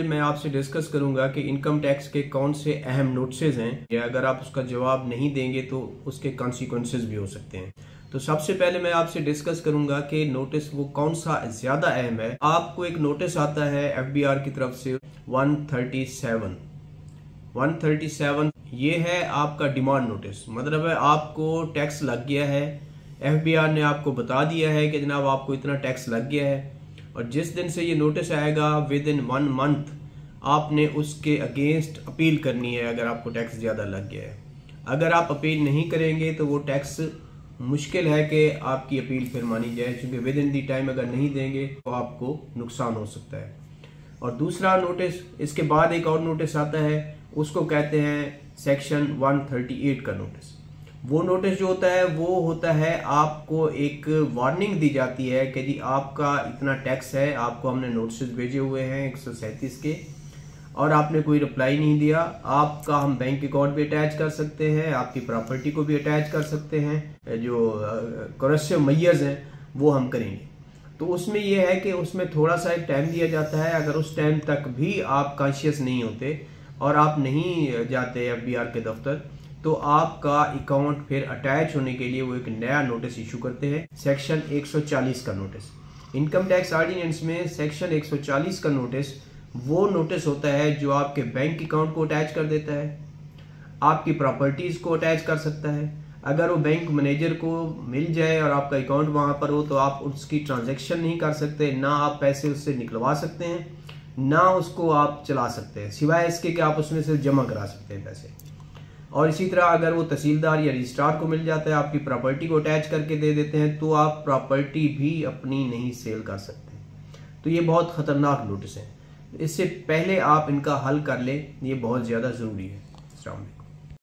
मैं आपसे डिस्कस करूंगा कि इनकम टैक्स के कौन से अहम नोटिसेज हैं, या अगर आप उसका जवाब नहीं देंगे तो उसके कॉन्सिक्वेंसेस भी हो सकते हैं। तो सबसे पहले मैं आपसे डिस्कस करूंगा कि नोटिस वो कौन सा ज्यादा अहम है। आपको एक नोटिस आता है एफबीआर की तरफ से 137 ये है आपका डिमांड नोटिस। मतलब है आपको टैक्स लग गया है, एफबीआर ने आपको बता दिया है कि जनाब आपको इतना टैक्स लग गया है, और जिस दिन से ये नोटिस आएगा विद इन 1 मंथ आपने उसके अगेंस्ट अपील करनी है अगर आपको टैक्स ज़्यादा लग गया है। अगर आप अपील नहीं करेंगे तो वो टैक्स मुश्किल है कि आपकी अपील फिर मानी जाए, क्योंकि विद इन दी टाइम अगर नहीं देंगे तो आपको नुकसान हो सकता है। और दूसरा नोटिस, इसके बाद एक और नोटिस आता है, उसको कहते हैं सेक्शन 138 का नोटिस। वो नोटिस जो होता है वो होता है आपको एक वार्निंग दी जाती है कि जी आपका इतना टैक्स है, आपको हमने नोटिस भेजे हुए हैं 137 के और आपने कोई रिप्लाई नहीं दिया। आपका हम बैंक अकाउंट भी अटैच कर सकते हैं, आपकी प्रॉपर्टी को भी अटैच कर सकते हैं, जो करेक्टिव मेजर्स हैं वो हम करेंगे। तो उसमें यह है कि उसमें थोड़ा सा एक टाइम दिया जाता है। अगर उस टाइम तक भी आप कॉन्शियस नहीं होते और आप नहीं जाते एफबीआर के दफ्तर, तो आपका अकाउंट फिर अटैच होने के लिए वो एक नया नोटिस इशू करते हैं, सेक्शन 140 का नोटिस। इनकम टैक्स ऑर्डिनेंस में सेक्शन 140 का नोटिस वो नोटिस होता है जो आपके बैंक अकाउंट को अटैच कर देता है, आपकी प्रॉपर्टीज को अटैच कर सकता है। अगर वो बैंक मैनेजर को मिल जाए और आपका अकाउंट वहां पर हो तो आप उसकी ट्रांजैक्शन नहीं कर सकते, ना आप पैसे उससे निकलवा सकते हैं, ना उसको आप चला सकते हैं, सिवाय इसके कि आप उसमें से जमा करा सकते हैं पैसे। और इसी तरह अगर वो तहसीलदार या रजिस्ट्रार को मिल जाता है, आपकी प्रॉपर्टी को अटैच करके दे देते हैं, तो आप प्रॉपर्टी भी अपनी नहीं सेल कर सकते। तो ये बहुत खतरनाक नोटिस है, इससे पहले आप इनका हल कर लें, ये बहुत ज़्यादा ज़रूरी है। अस्सलाम वालेकुम।